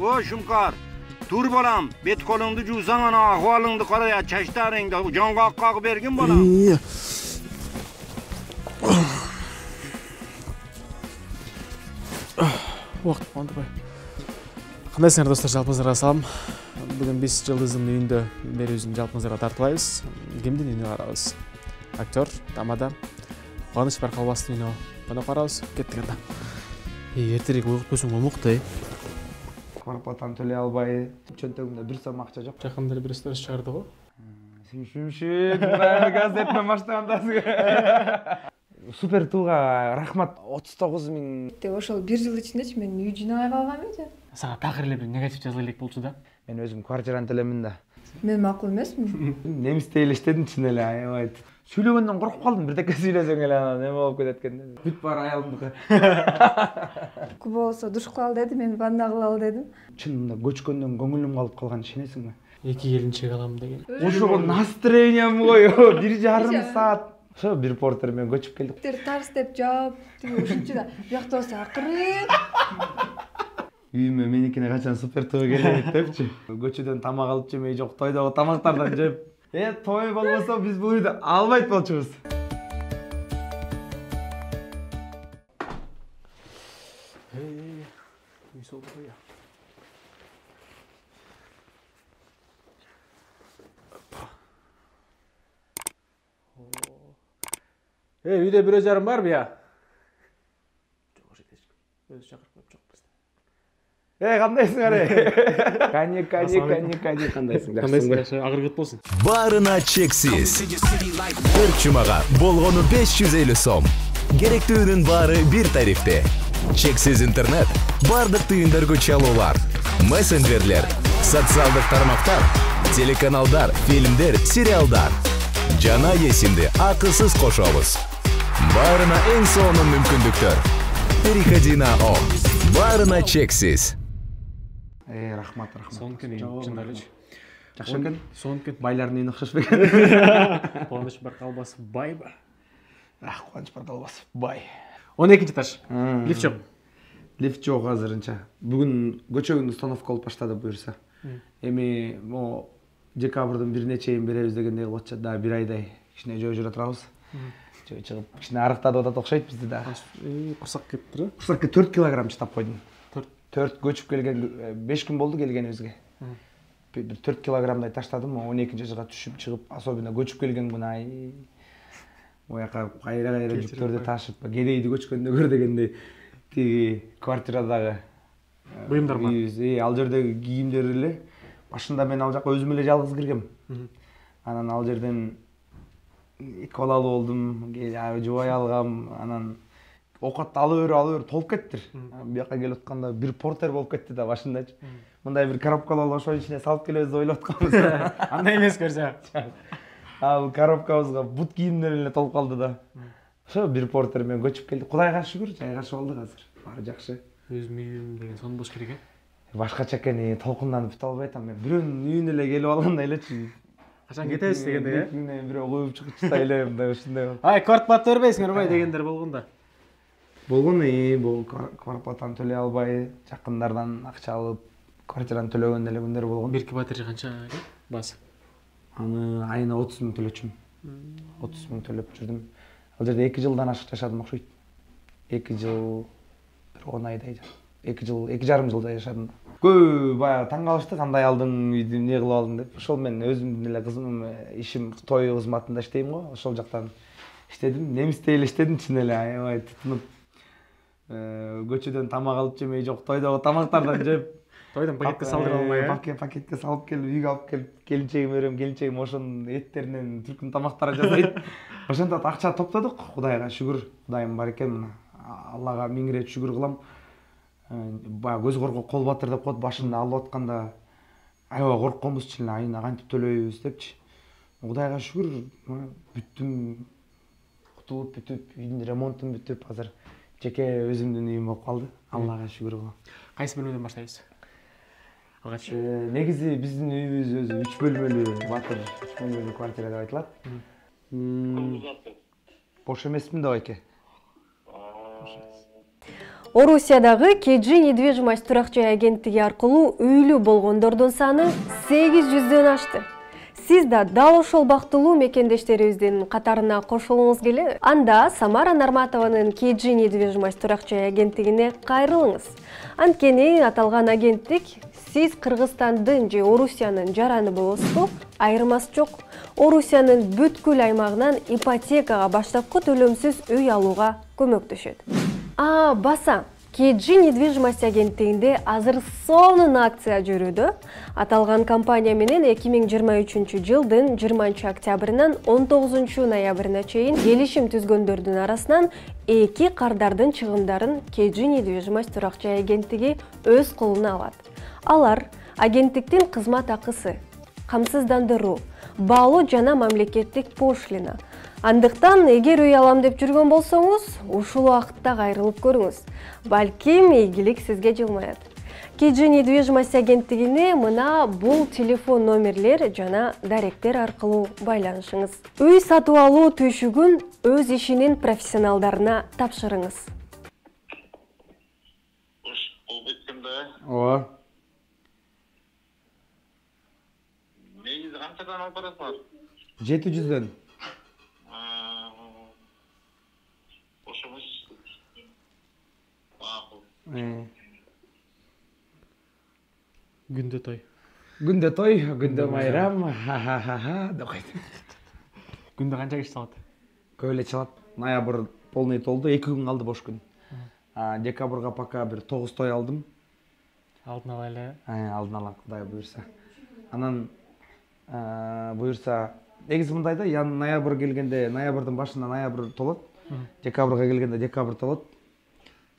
O Şumkar. Dur balam, bet kolundu juzan ana ahvalыңды qaraya, çaştarыңды jonga qaq bergin balam. Уақыт қондырбай. Қандайсыңдар достар, жалпыңызға салам. Бүгін 5 жылдыздың үйінде бері өзін жалпыңызға тартылайбыз. Кемдің үйіне қарабыз. Актер, Тамада, Қуаныш Барқалбастың үйіне бұны қарабыз. Кеттік анда. Ертерек ойғып көсің омықты. Кварплатаны төлей албай, чөнтөгүмдө 1 сом акча жок. Жақында бір сторис шығарды ғой. Шүмшүк, газетмен баштагандасың. Супер туга рахмат 39 000. Ошол 1 жыл ичинде мен үй жинабай калгам эди. Сага такыр эле бир негатив жазыла элек болчу да. Мен өзүм квартираны төлөмүн да. Мен макул эмесмин. Немисте элештедим чын эле, аябай. Сүйлөгөндөн коркуп калдым, бирдеке сүйлөсөң эле неме болуп кетет экен. Бүт бар аялымдыкы. Күбө болсо душ кылалы деди, мен ванна кылалы дедим. Чынында көчкөндөн көңүлүм калып калган, ишенесиңби? 2 келинчек алам деген. Ошого настроениям кой, 1,5 саат. Ошо бир портер мен көчүп келдик. Тарс деп жаап, ушунчу да. Биякта болсо акырын. Үйүмө меникине качан супер той келет депчи. Көчөдөн тамак алып жемей жок, тойдогу тамактардан жеп. Той болбосо биз бул үйдө албайт болчубуз. Үйде бір жарым бар бия? Өзі шақырып қойып жоқ бізді. Кандайсың аре? Кандайсың? Кандайсың? Ағыр кет болсын. Барына чексиз. Бір чумаға болғаны 550 сом. Керектүүнүн бары бир тарифте. Чексиз интернет, бардык тыйындарга чалуулар, мессенджерлер, социалдык тармактар, телеканалдар, фильмдер, сериалдар. Жана есимди акысыз кошобуз. Барына эң сонун мүмкүндүктөр. Переходи на ом. Барына чексиз. Рахмат. Сонкин чын эле. Жакшы экен. Сонкин. Байлардын үйүнө окшош бекен. Кубаныч Баркалбасов бай ба? Кубаныч Баркалбасов бай. 12 этаж. Лифт жок. Лифт жок азырынча. Бүгүн көчөгүн установка алып баштады буюрса. Эми могу декабрдын 1-ине чейин беребиз дегендей кылып атышат. Да 1 айдай кичине жөө жүрө турабыз. Жөө чыгып кичине арыктатып атат окшойт бизди да. Курсак кетти. Курсакка 4 килограмм чытап койдум. 4 көчүп келген 5 күн болду келгенибизге. 4 килограммдай таштадым, 12-жыга түшүп чыгып, особенно көчүп келген күнү ай. Ояка кайра жүктөрдү ташып, кедейди көчкөндө көр дегендей тиги квартирадагы буюмдар бар. Ал жердеги кийимдер эле. Башында мен ал жака өзүм эле жалгыз киргем. Анан ал жерден 2 балалуу болдум, жубай алгам, анан окат алып бер толуп кеттир. Бияка келип атканда бир портер болуп кетти да башындачы. Мындай бир коробкалуу ошонун ичине салып келебиз деп ойлоп атканбыз. Андай эмес көрсө. Ал коробкабызга бут кийимдер эле толуп калды да. Ошо бир портер менен көчүп келдик. Кудайга шүгүр, жайгашып алдык азыр. Баары жакшы. Өзүм үйүм деген сонун болуш керек экен. Башкача экен, толкунданып бүтө албай атам. Мен бирөөнүн үйүнө эле келип алгандай элечи. Качан кетебиз дегенде, Мен бирөө коюп чыгып эле мындай ушундай. Ай, квартплата бербейсиңер бай дегендер болгондо. Болгон, бул квартплатаны төлөй албай, жакындардан акча алып, квартираны төлөгөн эле күндөр болгон. Бир квартира канча басы? Аны айына 30 000 төлөчүм. 30 000 төлөп жүрдүм. Ал жерде 2 жылдан ашык жашадым окшойт. 2 жыл 10 айдай. 2,5 жылдай жашадым. Көп баягы таң калышты, кандай алдың, үйдү эмне кылып алдың деп. Ошол мен өзүмдүн эле кызым ишим той кызматында иштейм го, ошол жактан иштедим. Немисте эле иштедим чын эле, аябай тутунуп. Көчөдөн тамак алып жемей жок, тойдогу тамактардан жеп. Тойдон пакетке салдырып алмай, пакетке салып келип, үйгө алып келип, келинчегиме берем, келинчегим ошонун эттеринен түркүн тамактары жасайт. Ошентип акча топтодук, Кудайга шүгүр. Кудайым бар экен мына. Аллага миң ирет шүгүр кылам. Баягы көз корго кол батыр деп коет, башында алып атканда аябай коркконбуз чын эле, айына кантип төлөйбүз депчи. Кудайга шүгүр, бүттүм, кутулуп бүтүп, үйдүн ремонтун бүтүп, азыр жеке өзүмдүн үйүм болуп калды. Аллага шүгүр кылам. Кайсы бөлмөдөн баштайбыз? Алгач. Негизи биздин үйүбүз өзү 3 бөлмөлүү, батыр 3 бөлмөлүү квартира деп айтылат. Бош эмесмин да байке. Орусиядагы KG недвижимость турак жай агенттиги аркылуу үйлүү болгондордун саны 800дөн ашты. Сиз да дал ошол бактылуу мекендештерибиздин катарына кошулуңуз келеби? Анда Самара Нарматованын KG недвижимость турак жай агенттигине кайрылыңыз. Анткени аталган агенттик сиз Кыргызстандын же Орусиянын жараны болосузбу, айырмасы жок. Орусиянын бүткүл аймагынан ипотекага баштапкы төлөмсүз үй алууга көмөктөшөт. Баса, KG недвижимость агенттигинде азыр сонун акция жүрүүдө. Аталган компания менен 2023 жылдын 20 октябрынан 19 ноябрына чейин келишим түзгөндөрдүн арасынан 2 кардардын чыгымдарын KG недвижимость турак жай агенттиги өз колуна алат. Алар агенттиктин кызмат акысы, камсыздандыруу, баалоо жана мамлекеттик пошлина. Андыктан, эгер үй алам деп жүргөн болсоңуз, ушул убакытта кайрылып көрүңүз. Балким ийгилик сизге жылмаят. KG недвижимость агенттигине мына бул телефон номерлер жана даректер аркылуу байланышыңыз. Үй сатып алуу түйшүгүн өз ишинин профессионалдарына тапшырыңыз. Ооба. Негизи канчадан алып барасыңар? 700дөн. Ошомуз. Күндө той. Күндө той, күндө майрам. Деп койду. Күндө канча киши чалат? Көп эле чалат. Ноябрь полный толду, 2 күн калды бош күн. Декабрга пока бир 9 той алдым. Алдын ала эле. Алдын ала Кудай буйрса. Анан буйрса, негизи мындай да, ноябрь келгенде, ноябрдын башында ноябрь толот. Декабрга келгенде декабрь толот.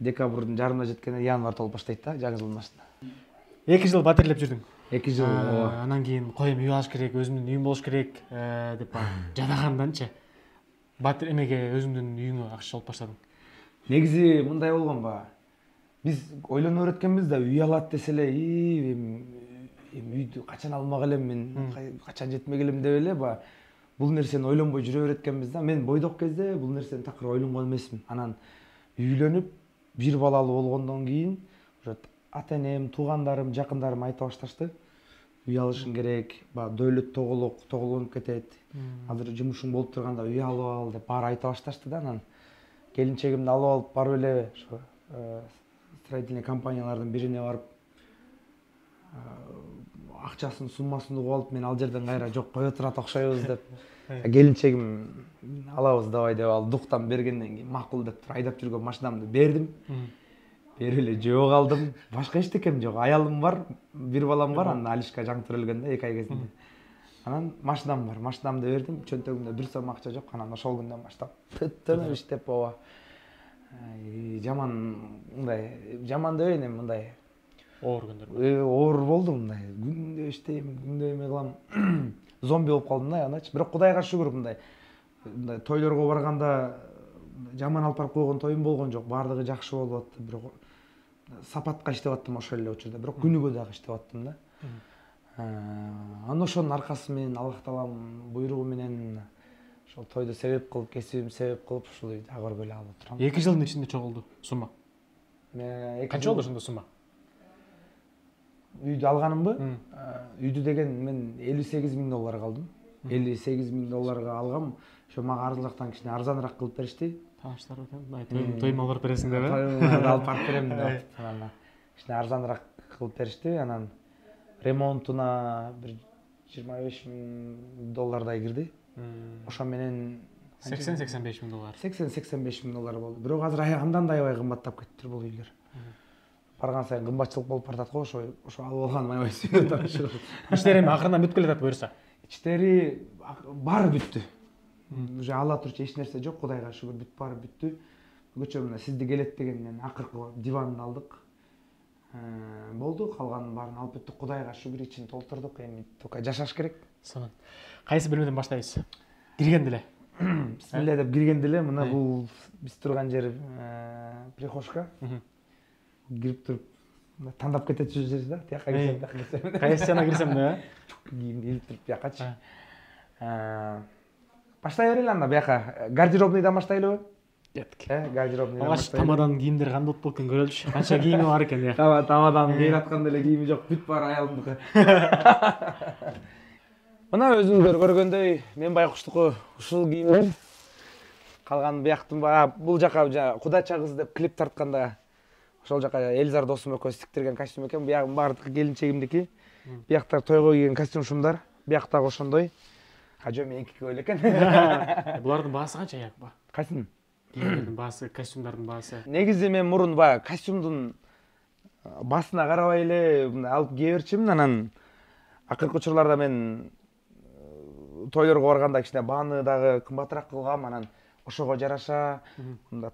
Декабрдын жарымына жеткенде январь толуп баштайт да, жаңы жылдын башында. 2 жыл батирлеп жүрдүң. 2 жыл. Анан кийин коем үй алыш керек, өзүмдүн үйүм болуш керек деп жадаганданчы. Батир эмеге өзүңдүн үйүңө акча алып баштадың? Негизи мындай болгонго, биз ойлонуп өткөнбүз да, үй алат десе эле, үйдү качан алмак элем мен, качан жетмек элем деп эле бул нерсени ойлонбой жүрө береткенбиз да. Мен бойдок кезде бул нерсени такыр ойлонгон эмесмин. Анан үйлөнүп, бир балалуу болгондон кийин ата-энем, туугандарым, жакындарым айта башташты. Үй алышың керек, дөөлөт тоголонуп кетет. Азыр жумушуң болуп турганда үй алып ал деп баары айта башташты да. Анан келинчегимди алып алып барып эле строительный компаниялардын бирине барып акчасын, суммасын угуп алып, мен ал жерден кайра жок кое турат окшойбуз деп. Келинчегим алабыз давай деп алып, дуктан бергенден кийин макул деп айдап жүргөн машинамды бердим. Берип эле жөө калдым. Башка эчтекем жок. Аялым бар, бир балам бар, анан Алишка жаңы төрөлгөндө 2 ай кезинде. Анан машинам бар, машинамды бердим, чөнтөгүмдө 1 сом акча жок. Анан ошол күндөн баштап төтөнөп иштеп ооба. Жаман деп эми мындай Оор күндөр. Оор болду мындай. Күндө иштейм, күндө эме кылам. Зомби болуп калдым да, аначы. Бирок Кудайга шүгүр мындай тойлорго барганда жаман алып барып койгон тоюм болгон жок. Баардыгы жакшы болуп атты. Бирок сапатка иштеп аттым ошол эле учурда. Бирок күнүгө дагы иштеп аттым да. Анан ошонун аркасы менен Аллах таалам буйругу менен ошол тойду себеп кылып, кесибим себеп кылып ушул үйдү ага көргөлө алып турам. 2 жылдын ичинде чогулду сумма. Канча болду ошондо сумма? Үйдү алганымбы? Үйдү деген мен $58,000 алдым. $58,000 алгам. Ошо мага арзандыктан кичине арзаныраак кылып беришти. Таныштар өтөм. Тойм алып бересиң деп. Тоймду алып барып берем деп. Анан кичине арзаныраак кылып беришти. Анан ремонтуна бир $25,000 кирди. Ошо менен $80-85,000. $80-85,000 болду. Бирок азыр андан да аябай кымбаттап кеттир бул үйлөр. Барган сайын кымбатчылык болуп баратат го, ошо алып алган аябай сүйүнүп атышып. Иштери эми акырынан бүт келатат буюрса. Иштери баары бүттү. Уже ала турчу эч нерсе жок, Кудайга шүгүр, баары бүттү. Бүгүнчө мына сизди келет дегенден акыркы диванды алдык. Болду, калганын баарын алып бүттүк. Кудайга шүгүр, ичин толтурдук. Эми только жашаш керек. Сонун. Кайсы бөлмөдөн баштайбыз? Киргенде эле. Бисмилля деп киргенде эле мына бул биз турган жер прихожка. Кирип туруп тандап кетет жүрсүз да. Тияка кирсем. Кайсы жана кирсем да? Кийин кирип туруп биякачы. Баштай берели анда бияка гардеробныйдан баштайлыбы? Кеттик. Гардеробный. Алгач тамадан кийимдер кандай болуп экен көрөлүчү. Канча кийими бар экен я. Тамадан кыйратканда эле кийими жок, бүт баары аялымдыкы. Мына өзүңөр көргөндөй, мен байкуштуку ушул кийимдер. Калган бияктын бул жака кудача кыз деп клип тартканда ошол жака Элзар досум экөөбүз тиктирген костюм экен. Биягы баардыгы келинчегимдики. Бияктар тойго кийген костюм шумдар. Бияктагы ошондой. Жөн меникиге эле экен. Булардын баасы канча якпа? Кайсын? Кийимдердин баасы, костюмдардын баасы. Негизи мен мурун баягы костюмдун басына карабай эле алып кие берчимин. Анан акыркы учурларда мен тойлорго барганда кичине бааны дагы кымбатыраак кылгам. Анан ошого жараша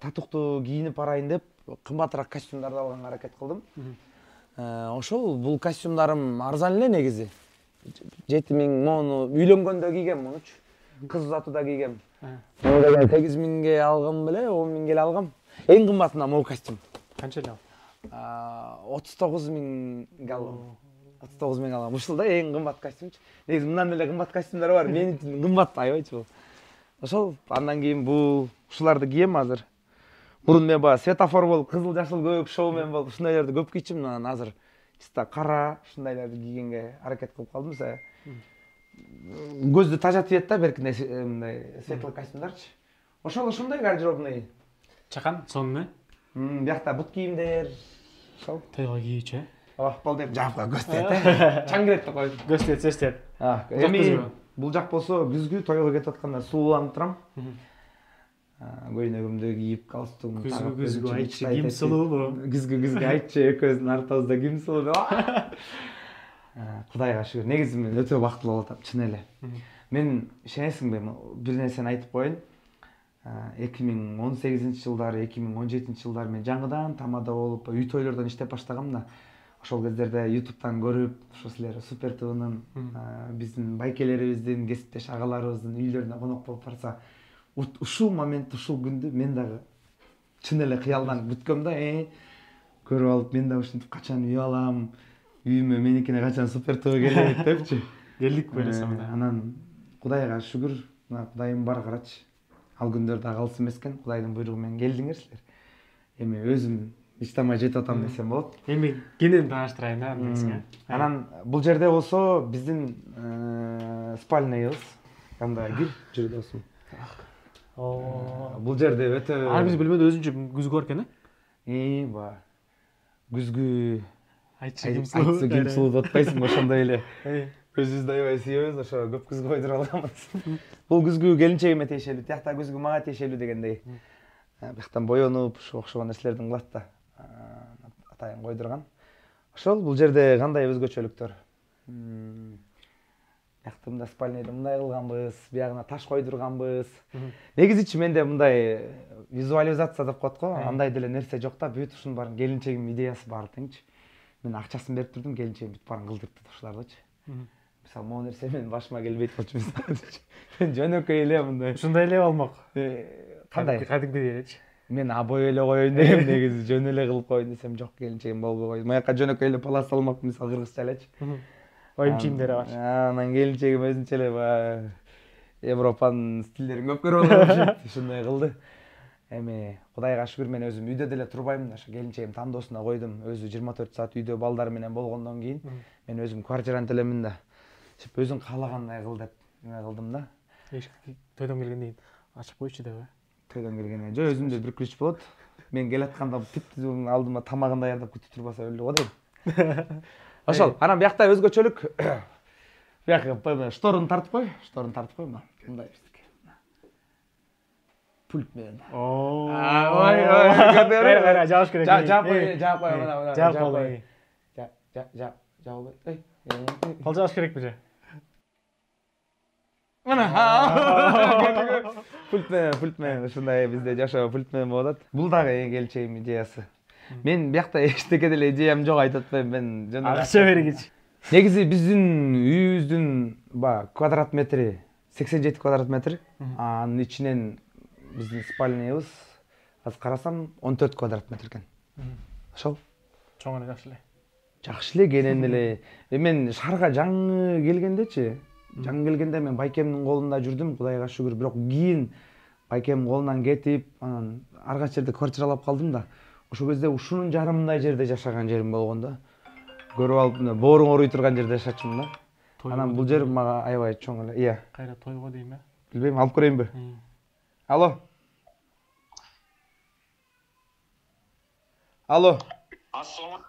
татуктуу кийинип барайын деп кымбатыраак костюмдарды алганга аракет кылдым. Ошол бул костюмдарым арзан эле негизи. 7000 мону үйлөнгөндө кийгем мунучу. Кыз узатууда кийгем. Муну 8000ге алгам беле, 10000ге эле алгам. Эң кымбатына могу костюм. Канча эле ал? 39000ге алгам. 39000 алгам. Ушул да эң кымбат костюмчу. Негизи мындан эле кымбат костюмдар бар. Мен үчүн кымбат аябайчы бул. Ошол андан кийин бул ушуларды кием азыр. Мурун мен баягы светофор болуп, кызыл жашыл көк шоумен болуп, ушундайларды көп кийчимин. Анан азыр чисто кара ушундайларды кийгенге аракет кылып калдым. Көздү тажатып ийет да беркинде мындай светлый костюмдарчы. Ошол ошондой гардеробный. Чакан сонун э? Биякта бут кийимдер. Ошол Тойго кийүүчү э? Бол деп жаап коюп көстөйт э. Чаңгыретти коюп. Көстөйт, сөстөйт. Эми бул жак болсо күзгү тойго кетип атканда сууланып турам. Көйнөгүмдү кийип, галстугумду тагып, күзгү айтчы ким сулуу? Күзгү айтчы экөөбүздүн ортобузда ким сулуу? Кудайга шүгүр. Негизи мен өтө бактылуу болуп атам, чын эле. Мен ишенесиңби, бир нерсени айтып коеюн. 2018-жылдары, 2017-жылдары мен жаңыдан тамада болуп, үй тойлордон иштеп баштагам да. Ошол кездерде YouTube'дан көрүп, ошо силер Супер ТВнын биздин байкелерибиздин, кесиптеш агаларыбыздын үйлөрүнө конок болуп барса, ушул момент, ушул күндү мен дагы чын эле кыялданып бүткөм да, көрүп алып, мен дагы ушинтип качан үй алам, үйүмө меникине качан Супер ТВ келет депчи. Келдик белесем да. Анан Кудайга шүгүр, Кудайым бар карачы. Ал күндөрдө калыс эмес экен, Кудайдын буйругу менен келдиңер силер. Эми өзүм иштамай жетип атам десем болот. Эми кенен тааныштырайын да нерсиңе. Анан бул жерде болсо биздин спальныйыбыз. Кандай кир, жүр досум. Бул жерде өтө Ар биз билбөдө өзүнчө күзгү бар экен э? Ба. Күзгү Айтчы ким сулуу? Айтчы ким сулуу деп атпайсыңбы, ошондой эле. Өзүбүздү аябай сүйөбүз, ошо көп күзгү койдуруп алганбыз. Бул күзгү келинчегиме тиешелүү, тиякта күзгү мага тиешелүү дегендей. Бияктан боенуп, ушу окшогон нерселердин кылат да. Атайын койдурган. Ошол бул жерде кандай өзгөчөлүктөр? Бияктымда спальныйды мындай кылганбыз, биягына таш койдурганбыз. Негизичи менде мындай визуализация деп коет го, андай деле нерсе жок да, бүт ушунун баарын келинчегим идеясы бар деңчи. Мен акчасын берип турдум, келинчегим бүт баарын кылдырды ушулардычы. Мисалы, могу нерсе менин башыма келбейт болчу мисалы. Мен жөнөкөй эле мындай. Ушундай эле болмок. Кандай? Кадимгидей элечи. Мен абой эле коеюн дегем, негизи жөн эле кылып коеюн десем, жок, келинчегим болбой койду. Маяка жөнөкөй эле палас салмак, мисалы кыргызча элечи. Оюн кийимдери бар. Анан келинчегим өзүнчө эле баягы Европанын стилдерин көп көрүп алып, ушундай кылды. Эми Кудайга шүгүр, мен өзүм үйдө деле турбаймын да, ошо келинчегим тандоосуна койдум. Өзү 24 саат үйдө балдары менен болгондон кийин мен өзүм квартирант элемин да. Өзүң каалагандай кыл деп эме кылдым да. Тойдон келгенден кийин ачып койчу деп. Тойдон келгенде жо өзүмдө бир ключ болот. Мен келатканда типтүү алдыма тамагын даярдап күтүп турбаса өлүп го дейм. Ошол. Анан биякта өзгөчөлүк. Бияка шторун тартып кой, мына. Мындай биздики. Пульт менен. Ой, кайра жабыш керек. Жаап кой, мына. Жаап кой. Жаап кой. Кол жабыш керекпи же? Мына. Пульт менен ушундай бизде жашоо пульт менен болот. Бул дагы келинчегим идеясы. Мен биякта эчтеке деле идеям жок, айтып атпайм, мен жөн эле акча бергичи. Негизи биздин үйүбүздүн квадрат метри 87 квадрат метр. Анын ичинен биздин спальныйыбыз азыр карасам 14 квадрат метр экен. Ошол. Чоң эле, жакшы эле. Жакшы эле, кенен эле. Мен шаарга жаңы келгендечи, мен байкемдин колунда жүрдүм, Кудайга шүгүр. Бирок кийин байкем колунан кетип, анан арга жерде квартиралап калдым да. Ошол кезде ушунун жарымындай жерде жашаган жерим болгон да. Көрүп алып, мына бооруң ооруй турган жерде жашачумун да. Анан бул жер мага аябай чоң эле. Iya. Кайра тойго дейм, Билбейм, алып көрөйүнбү? Алло. Алло. Ассалам.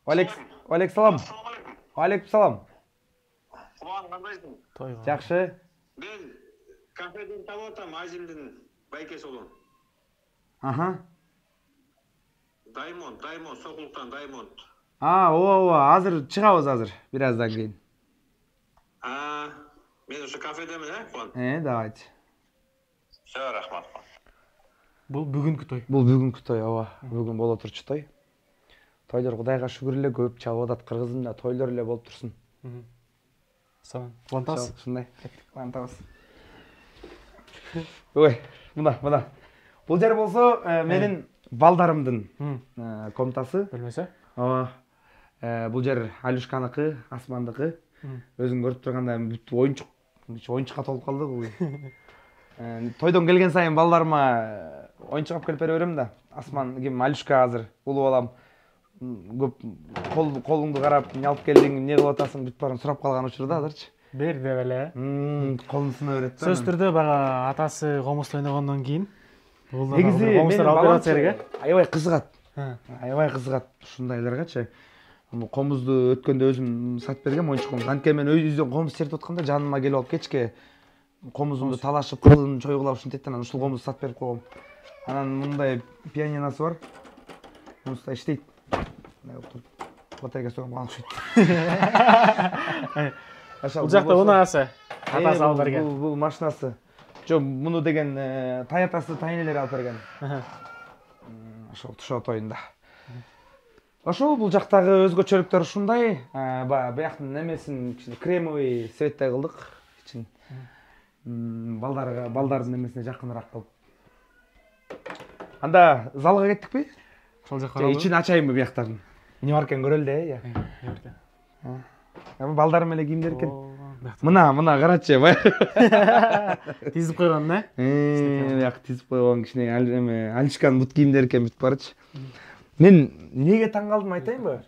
Валейкум салам. Валейкум салам. Кубан, кандайсың? Тойго. Жакшы. Мен кафеден таап атам, Азимдин байкеси болом. Аха. Даймонд, Сокулуктан Даймонд. Ооба, азыр чыгабыз азыр, бир аздан кийин. Мен ушу кафедемин, Кубан? Давайте. Все, рахмат. Бул бүгүнкү той. Бул бүгүнкү той, ооба. Бүгүн боло турчу той. Тойлор Кудайга шүгүр эле көп чалып атат, кыргызымда тойлор эле болуп турсун. Саман. Кубантабыз. Ушундай. Кубантабыз. Ой, мына. Бул жер болсо менин балдарымдын комнатасы. Билмесе? Ооба. Бул жер Алюшканыкы, Асмандыкы. Өзүң көрүп тургандай бүт оюнчукка толуп калды бул. Тойдон келген сайын балдарыма оюнчук алып келип бере берем да. Асман ким, Алюшка азыр улуу балам. Көп колуңду карап, эмне алып келдиң, эмне кылып атасың, бүт баарын сурап калган учурда азырчы. Бер деп эле. Колун сына берет да. Сөз түрдө бага атасы комузду ойногондон кийин негизи комуздар алып берет жерге. Аябай кызыгат ушундайларгачы. Комузду өткөндө өзүм сатып бергем оюнчугум. Анткени мен үйдөн комуз чертип атканда жаныма келип алып кечке комузумду талашып, кылын чойгулап ушинтет анан ушул комузду сатып берип койгом. Анан мындай пианинасы бар. Муста иштейт. Батарейка согом окшойт. Бул жакта унагасы. Атасы алып берген. Бул машинасы. Жок, муну деген таятасы, тайнелери алып берген. Ошол тушоо тоюнда. Ошол бул жактагы өзгөчөлүктөр ушундай. Бияктын немесин кичине кремовый цветте кылдык. Кичине балдардын немесине жакыныраак кылып. Анда залга кеттикпи? Ошол жакка барабыз. Ичин ачайынбы бияктарын? Эмне бар экен көрөлү да, балдарым эле кийимдер экен. Мына карачы, тизип койгон, бияк тизип койгон кичине Алишканын бут кийимдери экен бүт барчы. Мен неге таң калдым айтайынбы?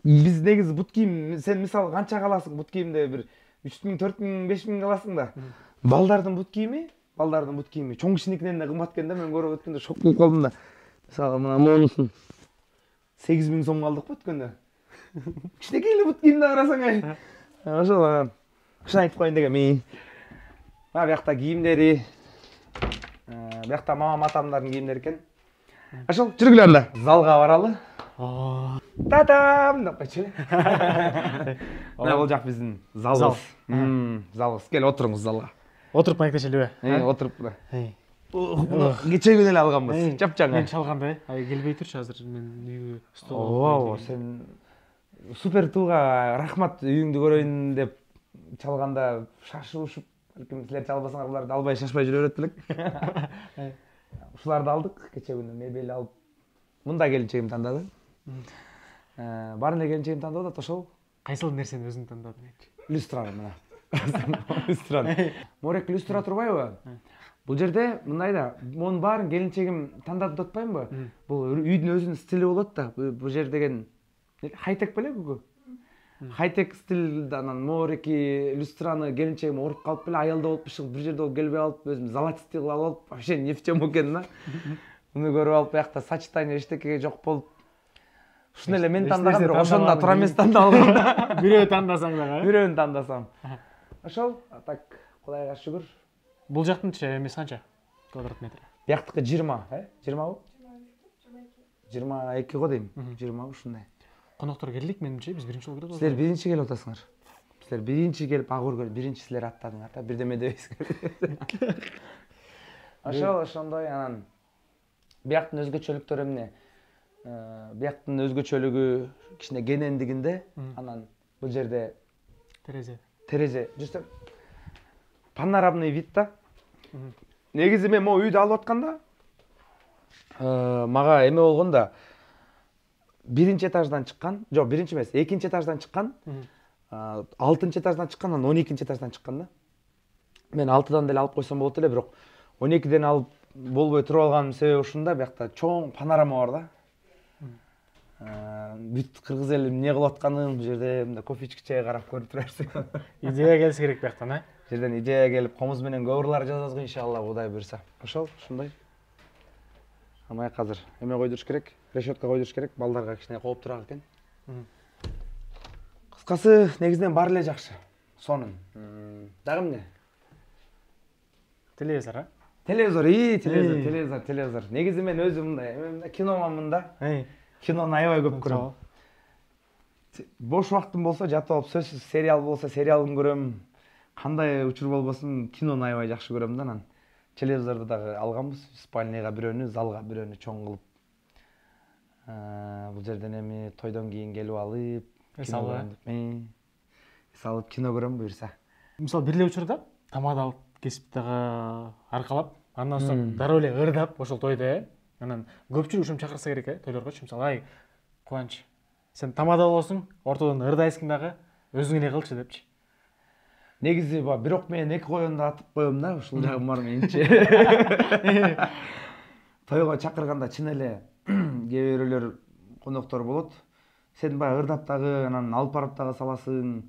Биз негизи бут кийим, сен мисалы канча каласың бут кийимде, бир 3000, 4000, 5000 каласың да. Балдардын бут кийими чоң кишиникинен да кымбат экен да, мен көрүп өткөндө шок болуп калдым да. Мисалы мына монусун 8000 сом алдык өткөндө. Кичинекей эле бут кийимди карасаң ай. Ошол анан кышын айтып коеюн дегем. Биякта кийимдери, биякта мамам атамдардын кийимдери экен. Ошол жүргүлө анда залга баралы. Татам деп койчу. Мына бул жак биздин залыбыз. Залыбыз. Кел отуруңуз залга. Отуруп маектешелиби? Отуруп тура. Кече күнү эле алганбыз. Жапжаңа. Мен чалганда, келбей турчу азыр мен үйгө стол. Ооба, сен супер тууга рахмат үйүңдү көрөйүн деп чалганда шашып ушуп, балким силер чалбасаңар буларды албай шашпай жүрө берет белек. Ушуларды алдык кече күнү мебель алып. Мында келинчегим тандады. Баарын эле келинчегим тандап атат ошол. Кайсыл нерсени өзүң тандадың эки? Люстраны мына. Люстраны. Морек люстра турбайбы? Бул жерде мындай да, монун баарын келинчегим тандады деп атпаймынбы? Бул үйдүн өзүнүн стили болот да. Бул жер деген хай-тек беле бүгү. Хай-тек стилде анан мореки люстраны келинчегим оруп калып беле аялда болуп чыгып бир жерде келбей алып өзүм золотистый кылып алып, вообще не в тему экен да. Муну көрүп алып биякта сочетание эчтеке жок болуп. Ушуну эле мен тандаган, бирок ошондо тура эмес тандап алгам да. Бирөө тандасаң дагы. Бирөөнү тандасам. Ошол, так, Кудайга шүгүр. Бул жактынчы эмес канча? Квадрат метр. Бияктыкы 20, 20бы? 22 го дейм. 20 ушундай. Коноктор келдик менимче, биз биринчи жолу келип атабыз. Силер биринчи келип атасыңар. Силер биринчи келип ак көргөн, биринчи силер аттадыңар да, бирдеме дебейсиңер. Ошондой анан бияктын өзгөчөлүктөрү эмне? Бияктын өзгөчөлүгү кичине кенендигинде, анан бул жерде терезе жүрсөм панорамный вид да. Негизи мен могу үйдү алып атканда мага эме болгон да, биринчи этаждан чыккан, жок, биринчи эмес, экинчи этаждан чыккан, 6-этаждан чыккан, анан 12-этаждан чыккан да. мен 6-дан деле алып койсом болот эле, бирок 12-ден алып болбой туруп алганымдын себеби ушунда, биякта чоң панорама бар да. Бүт кыргыз эли эмне кылып атканын бул жерде мындай кофечкиче карап көрүп турарсың. Идея келсе керек бияктан, а? Жерден идея келип, комуз менен көбүрлөр жазабыз иншалла, Кудай буйрса. Ошол, ушундай. Амай азыр эме койдуруш керек, решетка койдуруш керек, балдарга кичине кооп турак экен. Кыскасы, негизинен баары эле жакшы. Сонун. Дагы эмне? Телевизор, а? Телевизор. Негизи мен өзүм мындай киноманмын да. Кинону аябай көп көрөм. Бош убактым болсо жатып алып, сөзсүз сериал болсо сериалын көрөм. Кандай учур болбосун, кинону аябай жакшы көрөм да. Анан телевизорду дагы алганбыз, спальняга бирөөнү, залга бирөөнү чоң кылып. Бул жерден эми тойдон кийин келип алып, салып кино көрөм буйрса. Мисалы, бир эле учурда тамадалык кесиптеги аркалап, андан соң дароо эле ырдап ошол тойдо, анан көпчүлүк ушум чакырса керек, тойлоргочу. Мисалы, ай, Кубанч, сен тамада болосуң, ортодон ырдайсың дагы, өзүң эле кылчы депчи. Негизи бирок мен 2 коёнду атып коем да, ушул жагым бар менчи. Тойго чакырганда чын эле кээ бирөөлөр коноктор болот. Сен баягы ырдап дагы, анан алып барып дагы саласың,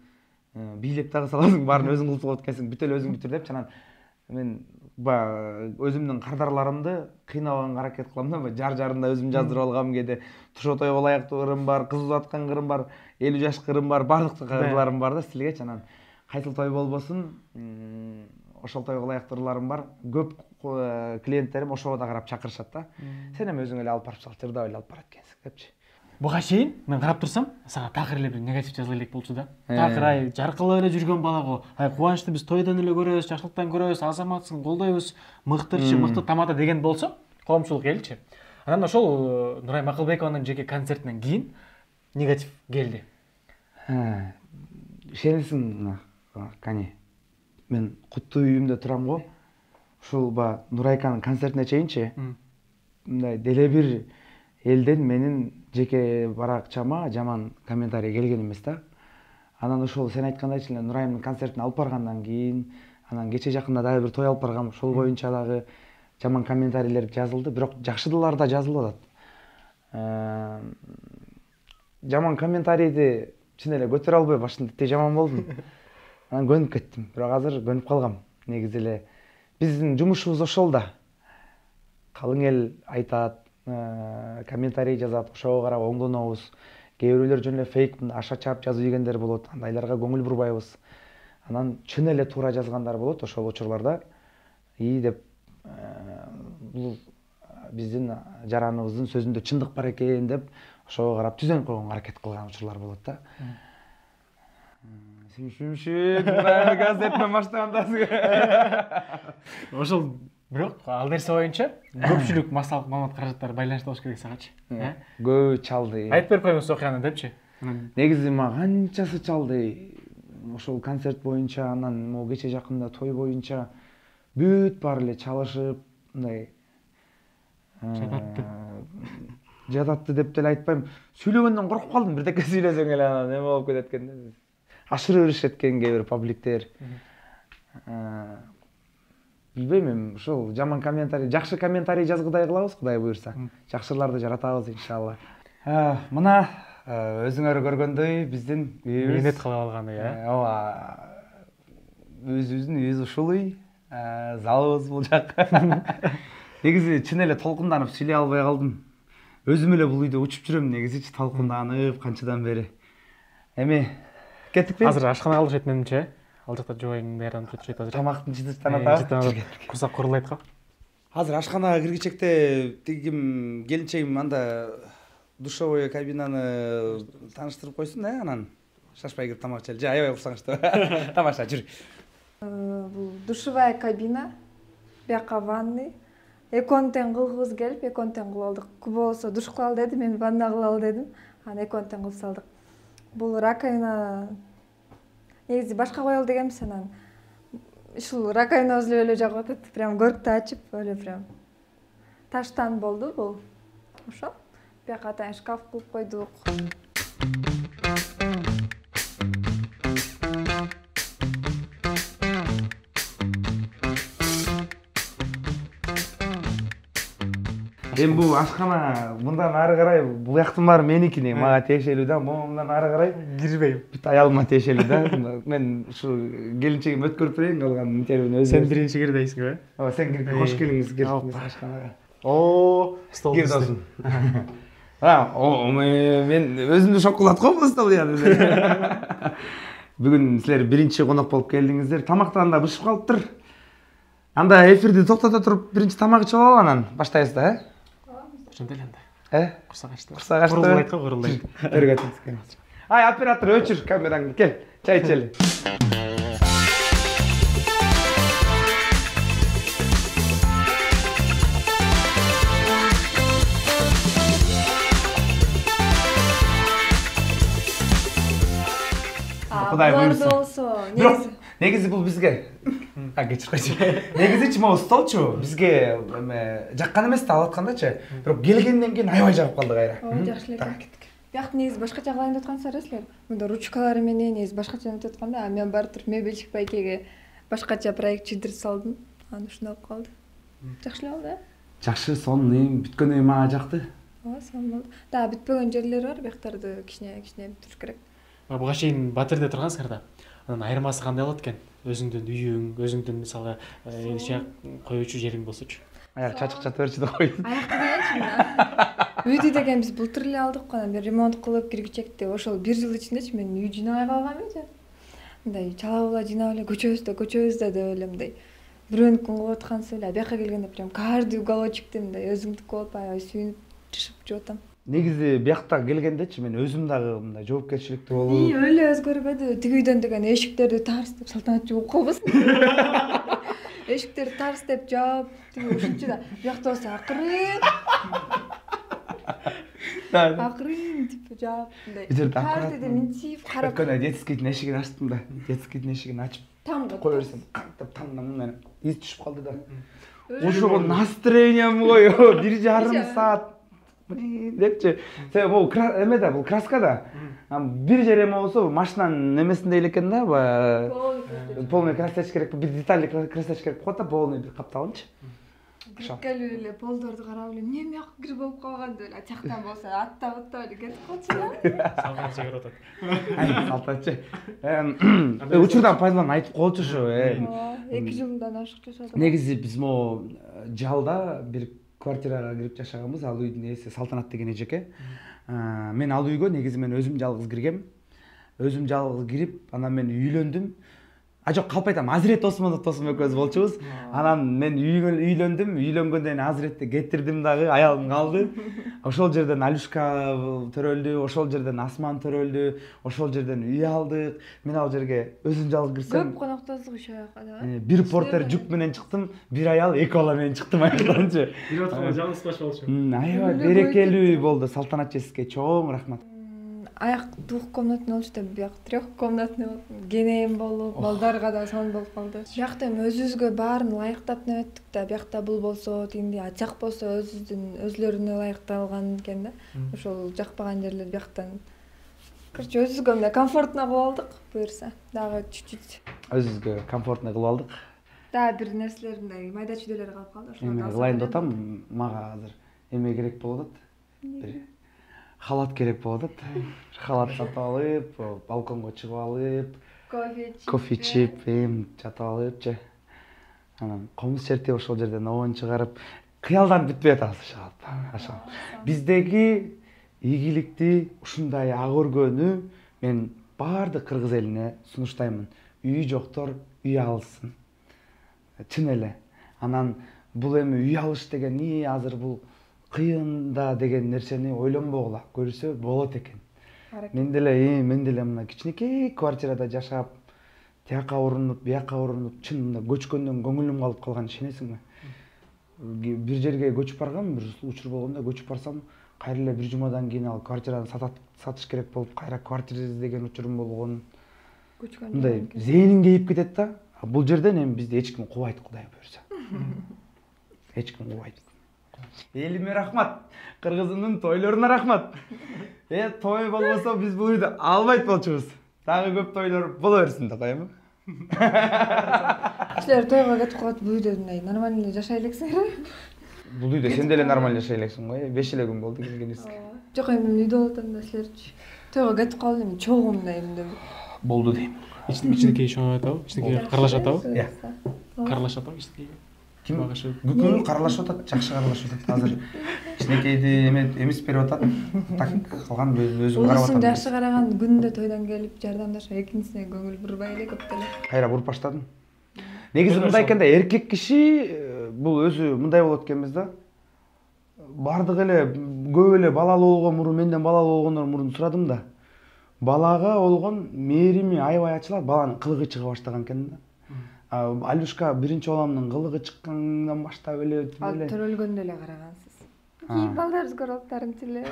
бийлеп дагы саласың, баарын өзүң кылып болот экенсиң, бүт эле өзүң бүтүр депчи. Анан мен өзүмдүн кардарларымды кыйнабаганга аракет кылам да, жар-жарында өзүм жаздырып алгам, кээде тушо тойго ылайыктуу ырым бар, кыз узаткан ырым бар, 50 жашкы ырым бар, баардык ырдарларым бар да стилгечи. Анан кайсыл той болбосун, ошол тойго ылайыктуу ырларым бар. Көп клиенттерим ошого да карап чакырышат да. Сен эми өзүң эле алып барып салчы, ырдап эле алып барат экенсиң депчи. Буга чейин мен карап турсам, сага такыр эле бир негатив жазыла элек болчу да. Такыр ай жаркылап эле жүргөн бала го. Ай Кубанычты биз тойдон эле көрөбүз, жакшылыктан көрөбүз, азаматсың, колдойбуз, мыктырчы, мыкты тамада деген болсо, коомчулук элчи. Анан ошол Нурай Макылбекованын жеке концертинен кийин негатив келди. Ишенесиң, кане. Мен куттуу үйүмдө турам го. Ушул Нурайканын концертине чейинчи мындай деле бир элден менин жеке баракчама жаман комментарий келген эмес да. Анан ошол сен айткандайчы эле Нурайымдын концертине алып баргандан кийин, анан кече жакында дагы бир той алып баргам, ошол боюнча дагы жаман комментарийлер жазылды, бирок жакшылар да жазылып атат. Жаман комментарийди чын эле көтөрө албай башында те жаман болдум. Анан көнүп кеттим, бирок азыр көнүп калгам. Негизи эле биздин жумушубуз ошол да. Калың эл айтат, комментарий жазат, ошого карап оңдонобуз. Кээ бирөөлөр жөн эле фейк аша чаап жазуу дегендер болот. Андайларга көңүл бурбайбыз. Анан чын эле туура жазгандар болот ошол учурларда. Деп бул биздин жараныбыздын сөзүндө чындык бар экен деп ошого карап түзөн койгонго аракет кылган учурлар болот да. Симшимшик, газеттен баштагандасың. Ошол бирок ал нерсе боюнча көпчүлүк массалык маалымат каражаттары байланышта болуш керек сагачы. Көбү чалды. Айтып берип коюңуз окуяны депчи. Негизи канчасы чалды. Ошол концерт боюнча, анан могу кече жакында той боюнча бүт баары эле чалышып, мындай жататты деп деле айтпайм. Сүйлөгөндөн коркуп калдым, бирдеке сүйлөсөң эле анан эме болуп кетет экен. Ашырып беришет экен кээ бир пабликтер. Билбейм эми, ошол жаман комментарий, жакшы комментарий жазгыдай кылабыз, Кудай буйрса. Жакшыларды жаратабыз иншалла. Мына өзүңөр көргөндөй биздин үйүбүз Мээнет кылып алганы, ооба. Өзүбүздүн үйүбүз ушул үй, залыбыз бул жак. Негизи чын эле толкунданып сүйлөй албай калдым. Өзүм эле бул үйдө учуп жүрөм, негизичи толкунданып канчадан бери. Эми кеттикпи? Азыр ашканага алышат менимче. Ал жакта жубайың даярданып жүрүшөт азыр. Тамактын жытыштан атабы. Курсак курулайт го. Азыр ашканага киргичекте тигим келинчегим анда душевой кабинаны тааныштырып койсун, анан шашпай кирип тамак жел. Аябай курсаңызды. Тамаша, жүр. Бул душевая кабина, бияка ванный. Эконтен кылгыбыз келип, эконтен кылып алдык. Күбө болсо душ кылалы деди, мен ванна кылалы дедим. Анан эконтен кылып салдык. Бул раковина негизи башка коелу дегенбиз, анан ушул раковинабыз эле жагып атат. Прям көрктү ачып, эле прям таштан болду бул. Ошо. Бияка атайын шкаф кылып койдук. Эми бул ашкана мындан ары карай бул жактын баары меникини, мага тиешелүү да. Мындан ары карай кирбейм. бүт аялыма тиешелүү да. Мен ушу келинчегим өткөрүп берейин, калган интервьюну өзү. Сен биринчи кир дейсиңби? Ооба, сен кир. Кош келиңиз, кир ашканага. О, стол. Кир досум. Мен өзүмдү шоколад го стол яны. Бүгүн силер биринчи конок болуп келдиңиздер. Тамактан да бышып калыптыр. Анда эфирди токтото туруп биринчи тамак ичип алалы, анан баштайбыз да, Ошондой эле анда. Курсак ачты. Курулайт го, курулайт. Өргөтүп. Ай, оператор өчүр камераңды, кел. Чай ичели. Кудай буйрса. болсо, Негизи бул бизге. Кечир койчу. Негизичи могу столчу бизге жаккан эмес да, алып аткандачы. Бирок келгенден кийин аябай жагып калды кайра. Оо, жакшы эле. Бияк негизи башкача кылайын деп аткансыздар силер. Мында ручкалары менен негизи башкача өтүп атканда, мен барып туруп мебелчик байкеге башкача проект чыдырып салдым. Аны ушундай болуп калды. Жакшы эле болду, Жакшы, сонун бүткөнү мага жакты. Ооба, сонун болду. Да, бүтпөгөн жерлери бар, бияктарды кичине бүтүрүш керек. Буга чейин батирде тургансыңар да. Анан айырмасы кандай болот экен? Өзүңдүн үйүң, өзүңдүн мисалы коюучу жериң болсочу. Аяк чачык чата берчи да койду. Аякты дегенчи мен. Үйдү деген биз былтыр эле алдык го, анан ремонт кылып киргичекти. Ошол 1 жыл ичиндечи мен үй жыйнабай калгам эже. Мындай чала жыйнап эле көчөбүз да деп эле мындай бирөөнүкүн кылып аткансыз эле. Бияка келгенде прям каждый уголочекти мындай өзүңдүкү болуп аябай сүйүнүп жашап жүрүп атам. Негизи биякта келгендечи мен өзүм дагы мындай жоопкерчиликтүү болуп. Өлө өзгөрбөдү. Тиги үйдөн деген эшиктерди тарс деп салтанатчы болуп калбасын. Эшиктерди тарс деп жаап, тиги ушунчу да. Биякта болсо акырын тип жаап мындай. Каждый минтип карап. Өткөндө детскийдин эшигин ачтым да. Детскийдин эшигин ачып кое берсем, кантип таңдам менен из түшүп калды да. Ошого настроением кою 1,5 саат депчи. Себеби бул эме да, бул краска да. Бир жер эме болсо машинанын немесинде эле экен да, полный красоч керек, бир детальный красоч керек болот да, полный бир капталынчы. Келип эле полдорду карап эле, эмне мyak кир болуп калган деп эле, ачактан болсо аттап эле кетип калчу да. Салтанатчы көрүп атат. Салтанатчы. Учурдан пайдаланып айтып коелучу ушу. 2 жылдан ашык жашадым. Негизи биз могу жалда бир квартирага кирип жашаганбыз. Ал үйдүн ээси Салтанат деген эжеке. Мен ал үйгө негизи мен өзүм жалгыз киргем. Өзүм жалгыз кирип, анан мен үйлөндүм. Жок, калп айтам, Азирет Осмонов досум экөөбүз болчубуз. Анан мен үйлөндүм, үйлөнгөндөн Азиретти кетирдим дагы, аялым калды. Ошол жерден Алюшка төрөлдү, ошол жерден Асман төрөлдү, ошол жерден үй алдык. Мен ал жерге өзүм жалгыз кирсем. Көп коноктоздук иш аякка да. Бир портер жүк менен чыктым, бир аял, 2 бала менен чыктым айкыланчы. Бир отканда жалгыз баш болчу. Аябай берекелүү болду. Салтанат эжеске чоң рахмат. Аяк 2комнатный болчу да, бияк 3комнатный болуп, кенем болуп, балдарга да сонун болуп калды. Биякта эми өзүбүзгө баарын ылайыктап нөттүк да, биякта бул болсо, тигиндей ачак болсо өзлөрүнө ылайыкталган экен да. Ошол жакпаган жерлер бияктан. Короче, өзүбүзгө мындай комфортно кылып алдык, буюрса. Дагы чуть-чуть. Өзүбүзгө комфортно кылып алдык. Да, бир нерселер мындай майда чүйдөлөр калып калды. Эми кылайын деп атам, мага азыр эме керек болуп атат. Халат керек болуп атат. Халат сатып алып, балконго чыгып алып, кофе ичип, жатып алыпчы. Анан комуз чертип ошол жерден оон чыгарып, кыялданып бүтпөй атабыз ошол. Биздеги ийгиликти ушундай ак өргөнү мен баардык кыргыз элине сунуштаймын. Үйү жоктор үй алсын. Чын эле. Анан бул эми үй алыш деген азыр бул кыйын да деген нерсени ойлонбогула, көрсө болот экен. Мен деле мына кичинекей квартирада жашап, тияка урунуп, бияка урунуп, чын мында көчкөндөн көңүлүм калып калган, ишенесиңби? Бир жерге көчүп баргам, бир учур болгондо көчүп барсам, кайра эле бир жумадан кийин ал квартираны сатыш керек болуп, кайра квартира издеген учурум болгон. Мындай зээним кейип кетет да. Бул жерден эми бизди эч ким кубайт, Кудай буйрса. Эч ким кубайт. Элиме рахмат, кыргызымдын тойлоруна рахмат. Той болбосо биз бул үйдү албайт болчубуз. Дагы көп тойлор боло берсин да коёмун. Силер тойго кетип калат, бул үйдө мындай нормально эле жашай элексиңер. Бул үйдө сен деле нормально жашай элексиң го, 5 эле күн болду келгенибизге. Жок, эми үйдө болот да силерчи. Тойго кетип калдым, эми чогумда эмди. Болду дейм. Ичинекей шоң атабы, ичинекей каралаш атабы. Иә. Каралаш атабы ичинекей. Ким күкүнү каралашып атат, жакшы каралашып атат. Азыр ичинекейди эмес берип атат. Так калган өзүм карап Улусун атам. жакшы караган күндө тойдон келип жардамдашып, экинчисине көңүл бурбай эле көптөлө. Кайра буруп баштадым. Негизи мындай экен да, эркек киши бул өзү мындай болот экенбиз да. Бардык эле көп эле балалуу болгон мурун, менден балалуу болгондор мурун сурадым да. Балага болгон мээрими аябай ачылат, баланын кылыгы чыга баштаган экен да. Алюшка биринчи баламдын кылыгы чыккандан баштап эле Төрөлгөндө эле карагансыз. Балдарыбыз көрөптөрүнчү эле.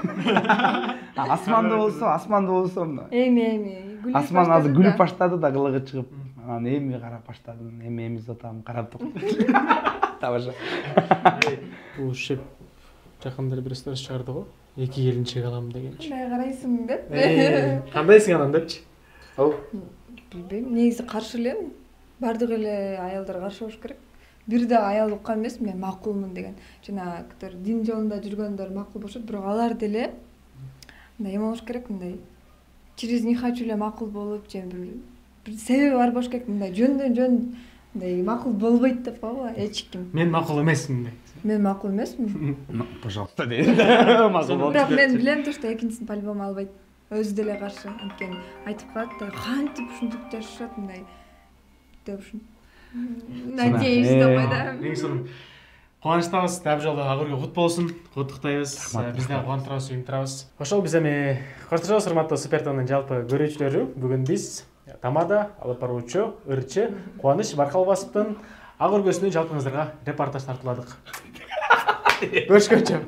Асманда болсо. Эми гүлүп Асман азыр күлүп баштады да, кылыгы чыгып. Анан эми карап баштадым, эми эмизип атам, карап туруп. Табаша. Бул шеп жакында бир сторис чыгарды го. 2 келинчек алам дегенчи. Кандай карайсың деп. Кандайсың анан депчи? Билбейм, негизи каршы элем. Бардык эле аялдар каршы болуш керек. Бир да аял уккан эмес, мен макулмун деген. Жанагы дин жолунда жүргөндөр макул болушат, бирок алар деле мындай эме болуш керек, мындай через не хочу эле макул болуп, же бир себеби бар болуш керек, мындай жөндөн жөн мындай макул болбойт деп коебу эч ким. Мен макул эмесмин деп. Мен макул эмесмин. Пожалуйста дейт. Макул болуп. Бирок мен билем то, что экинчисин по-любому албайт. Өзү деле каршы. Анткени айтып калат да, кантип ушинтип жашашат мындай деп ушин. Надеюсь, деп койдум. Эң сонун кубанычтабыз. Дагы жолдо агыргы кут болсун. Куттуктайбыз. Биз дагы кубандырабыз, сүйүндүрөбүз. Ошол биз эми коштошобуз, урматтуу Супертондун жалпы көрүүчүлөрү. Бүгүн биз Тамада алып баруучу ырчы Кубаныч Баркалбасовдун ак өргөсүнө жалпыңыздарга репортаж тартууладык. Көрүшкөнчө.